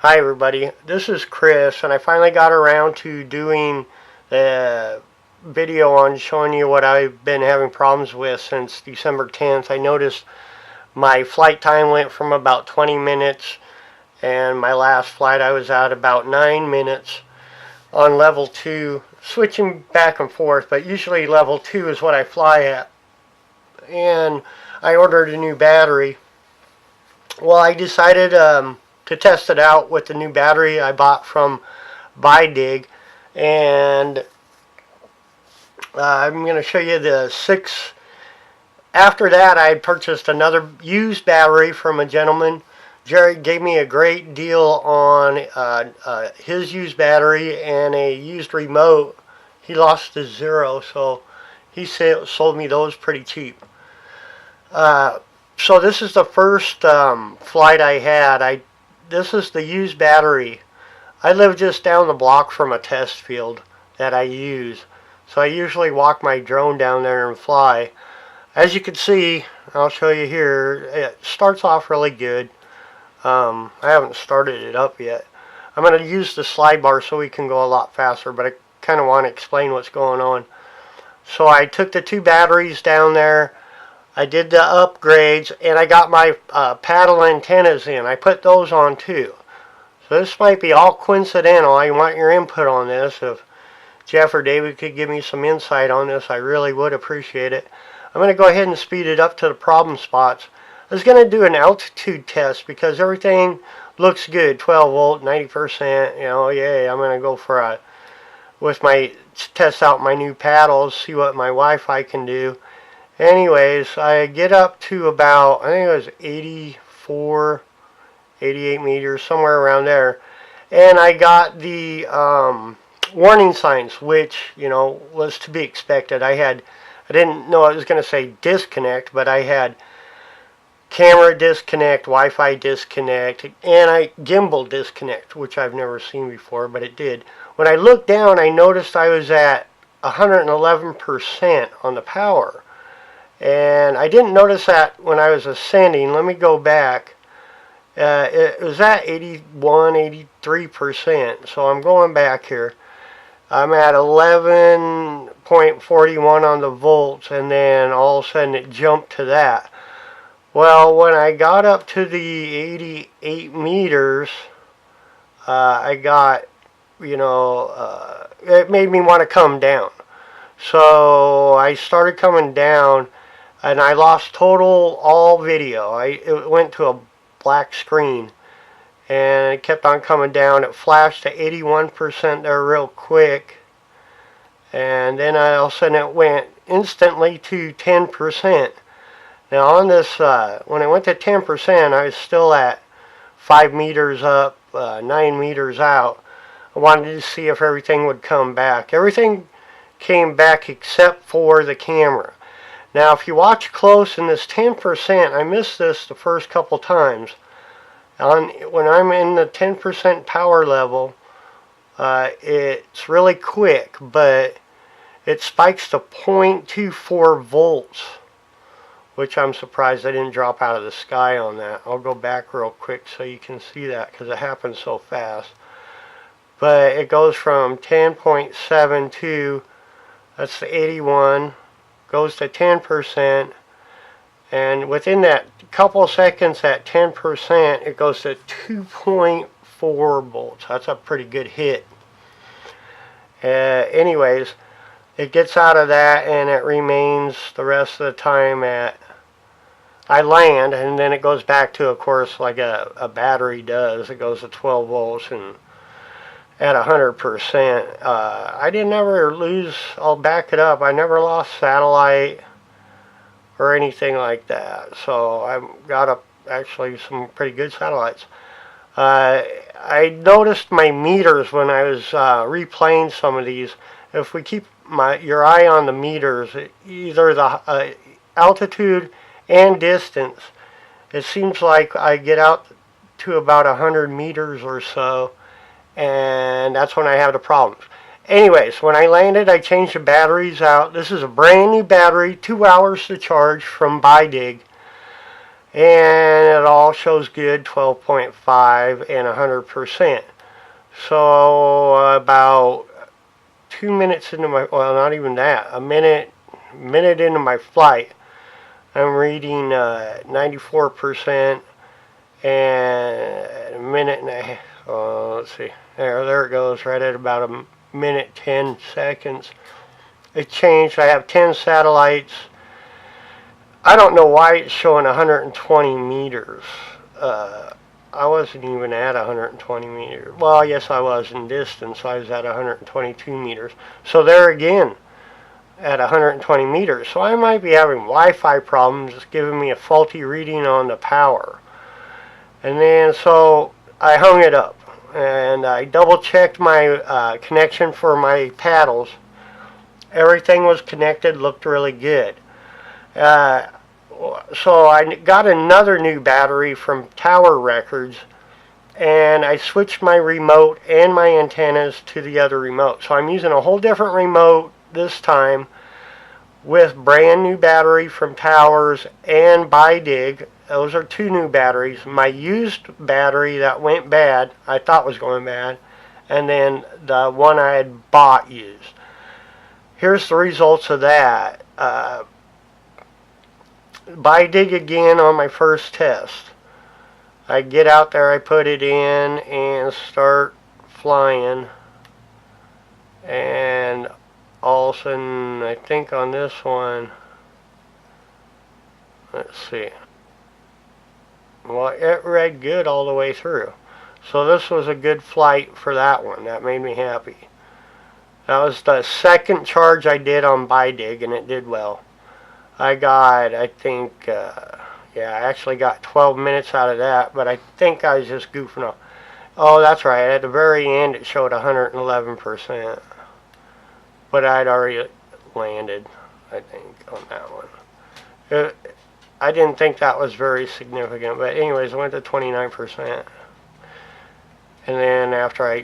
Hi everybody, this is Chris, and I finally got around to doing the video on showing you what I've been having problems with since December 10th. I noticed my flight time went from about 20 minutes, and my last flight I was at about 9 minutes on level 2, switching back and forth, but usually level 2 is what I fly at. And I ordered a new battery. Well, I decided to test it out with the new battery I bought from BuyDig, and I'm going to show you the 6. After that, I purchased another used battery from a gentleman. Jerry gave me a great deal on his used battery and a used remote. He lost his Zero, so he sold me those pretty cheap. So this is the first flight I had. This is the used battery. I live just down the block from a test field that I use. So I usually walk my drone down there and fly. As you can see, I'll show you here, it starts off really good. I haven't started it up yet. I'm going to use the slide bar so we can go a lot faster, but I kind of want to explain what's going on. So I took the 2 batteries down there. I did the upgrades, and I got my paddle antennas in. I put those on too. So this might be all coincidental. I want your input on this. If Jeff or David could give me some insight on this, I really would appreciate it. I'm going to go ahead and speed it up to the problem spots. I was going to do an altitude test because everything looks good. 12 volt, 90%. You know, yay. I'm going to go for test out my new paddles, see what my Wi-Fi can do. Anyways, I get up to about, I think it was 84, 88 meters, somewhere around there. And I got the warning signs, which, you know, was to be expected. I didn't know I was going to say disconnect, but I had camera disconnect, Wi-Fi disconnect, and gimbal disconnect, which I've never seen before, but it did. When I looked down, I noticed I was at 111% on the power. And I didn't notice that when I was ascending. Let me go back. It was at 81, 83%. So I'm going back here. I'm at 11.41 on the volts, and then all of a sudden it jumped to that. Well, when I got up to the 88 meters, I got, it made me want to come down. So I started coming down, and I lost all video. It went to a black screen, and it kept on coming down. It flashed to 81% there real quick, and then all of a sudden it went instantly to 10%. Now on this, when it went to 10%, I was still at 5 meters up, 9 meters out. I wanted to see if everything would come back. Everything came back except for the camera. Now if you watch close in this 10%, I missed this the first couple times. When I'm in the 10% power level, it's really quick, but it spikes to 0.24 volts, which I'm surprised I didn't drop out of the sky on that. I'll go back real quick so you can see that because it happens so fast. But it goes from 10.72, that's the 81, goes to 10%, and within that couple of seconds at 10%, it goes to 2.4 volts. That's a pretty good hit. Anyways, it gets out of that, and it remains the rest of the time I land, and then it goes back to, of course, like a battery does. It goes to 12 volts and at 100%. I didn't ever lose, I'll back it up, I never lost satellite or anything like that. So I've got actually some pretty good satellites. I noticed my meters when I was replaying some of these. If we keep your eye on the meters, either the altitude and distance, it seems like I get out to about 100 meters or so, and that's when I have the problems. Anyways, when I landed, I changed the batteries out. This is a brand new battery, 2 hours to charge from BuyDig, and it all shows good, 12.5 and 100%. So about 2 minutes into my, well, not even that, a minute into my flight, I'm reading 94% and a minute and a half. Let's see. There it goes, right at about a minute 10 seconds. It changed. I have 10 satellites. I don't know why it's showing 120 meters. I wasn't even at 120 meters. Well, yes, I was in distance. I was at 122 meters. So there again, at 120 meters. So I might be having Wi-Fi problems. It's giving me a faulty reading on the power. And then so I hung it up. And I double-checked my connection for my paddles. Everything was connected, looked really good. So I got another new battery from Tower Records, and I switched my remote and my antennas to the other remote. So I'm using a whole different remote this time with brand new battery from Towers and BiDig. Those are two new batteries. My used battery that went bad, I thought was going bad, and then the one I had bought used. Here's the results of that. BiDig again on my first test. I get out there, I put it in and start flying, and all of a sudden I think on this one, let's see, well, it read good all the way through. So this was a good flight for that one. That made me happy. That was the second charge I did on BiDig, and it did well. I got, I think, yeah, I actually got 12 minutes out of that, but I think I was just goofing off. Oh, that's right. At the very end, it showed 111%. But I'd already landed, I think, on that one. I didn't think that was very significant, but anyways, I went to 29%. And then after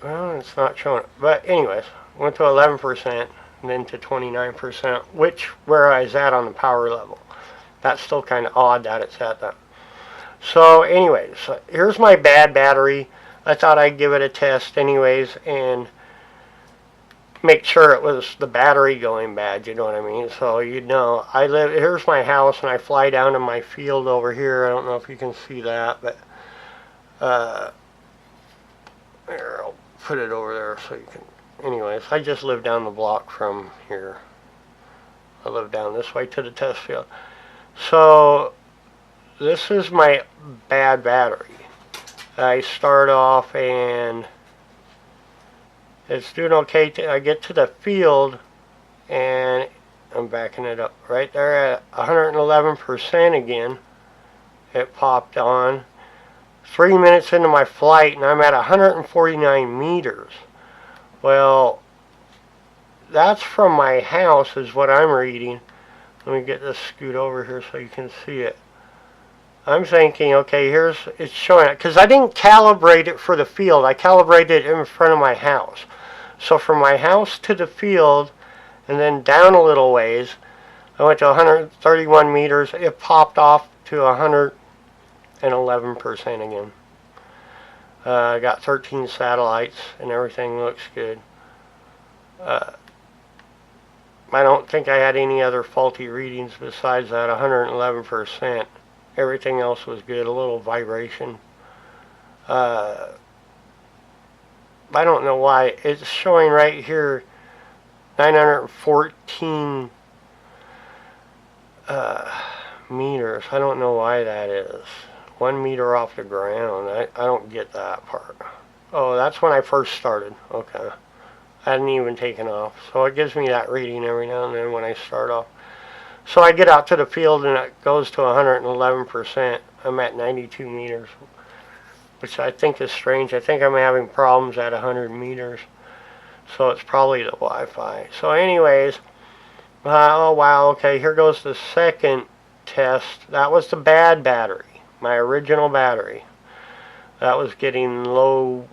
well, it's not showing it. But anyways, went to 11%. And then to 29%, where I was at on the power level. That's still kind of odd that it's at that. So anyways, here's my bad battery. I thought I'd give it a test anyways and make sure it was the battery going bad, you know what I mean? So you know, here's my house and I fly down to my field over here. I don't know if you can see that, but here, I'll put it over there so you can. Anyways, I just live down the block from here. I live down this way to the test field. So, this is my bad battery. I start off and it's doing okay. I get to the field and I'm backing it up. Right there at 111% again. It popped on. 3 minutes into my flight and I'm at 149 meters. Well, that's from my house is what I'm reading. Let me get this scoot over here so you can see it. I'm thinking, okay, it's showing it. Because I didn't calibrate it for the field. I calibrated it in front of my house. So from my house to the field and then down a little ways, I went to 131 meters. It popped off to 111% again. I got 13 satellites and everything looks good. I don't think I had any other faulty readings besides that 111%. Everything else was good. A little vibration. I don't know why. It's showing right here 914 meters. I don't know why that is. 1 meter off the ground. I don't get that part. Oh, that's when I first started. Okay. I hadn't even taken off. So it gives me that reading every now and then when I start off. So I get out to the field and it goes to 111%. I'm at 92 meters, which I think is strange. I think I'm having problems at 100 meters. So it's probably the Wi-Fi. So anyways, oh wow, okay, here goes the second test. That was the bad battery. My original battery. That was getting low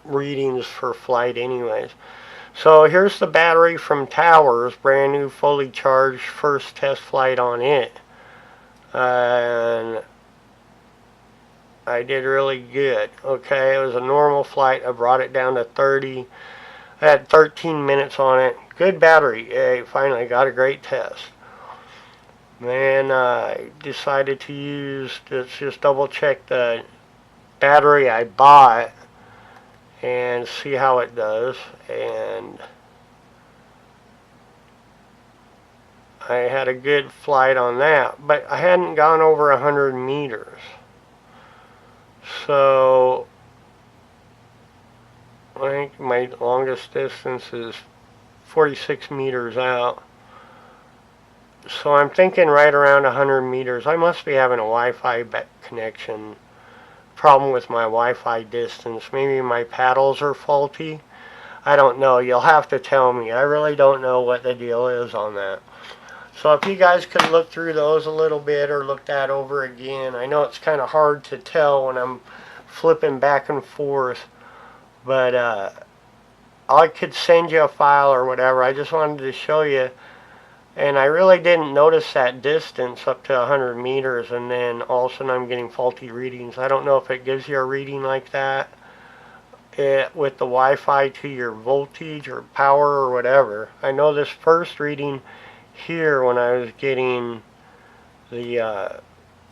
readings for flight anyways. So here's the battery from Towers, brand new fully charged first test flight on it. and I did really good. Okay, it was a normal flight. I brought it down to 30. I had 13 minutes on it. Good battery. Hey, finally got a great test. Then I decided to use, let's just double check the battery I bought and see how it does. And I had a good flight on that, but I hadn't gone over 100 meters. So I think my longest distance is 46 meters out. So I'm thinking right around 100 meters. I must be having a Wi-Fi connection problem with my Wi-Fi distance. Maybe my paddles are faulty. I don't know. You'll have to tell me. I really don't know what the deal is on that. So if you guys could look through those a little bit or look that over again. I know it's kind of hard to tell when I'm flipping back and forth. But I could send you a file or whatever. I just wanted to show you. And I really didn't notice that distance up to 100 meters, and then all of a sudden I'm getting faulty readings. I don't know if it gives you a reading like that with the Wi-Fi to your voltage or power or whatever. I know this first reading here when I was getting the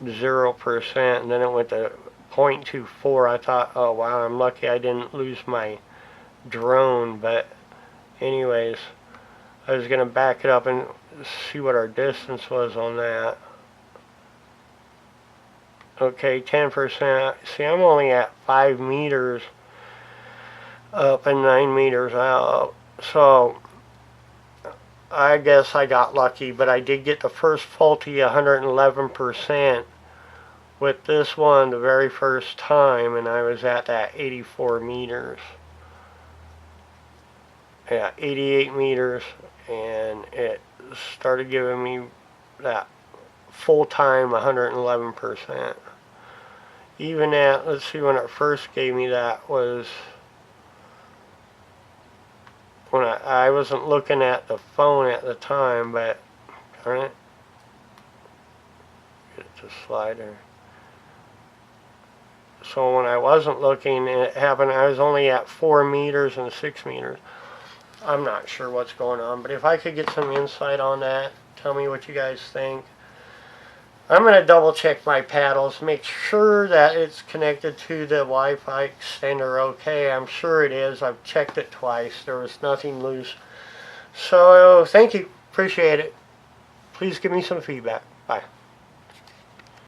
0%, and then it went to 0.24. I thought, oh wow, I'm lucky I didn't lose my drone. But anyways, I was going to back it up and see what our distance was on that. Okay, 10%. See, I'm only at 5 meters up and 9 meters out. So I guess I got lucky, but I did get the first faulty 111% with this one the very first time, and I was at that 84 meters. Yeah, 88 meters, and it started giving me that full-time 111%. Even at, let's see, when it first gave me that was when I wasn't looking at the phone at the time, but darn it, get the slider. So when I wasn't looking, it happened, I was only at 4 meters and 6 meters. I'm not sure what's going on, but if I could get some insight on that, tell me what you guys think. I'm going to double check my paddles, make sure that it's connected to the Wi-Fi extender okay. I'm sure it is. I've checked it twice. There was nothing loose. So thank you. Appreciate it. Please give me some feedback. Bye.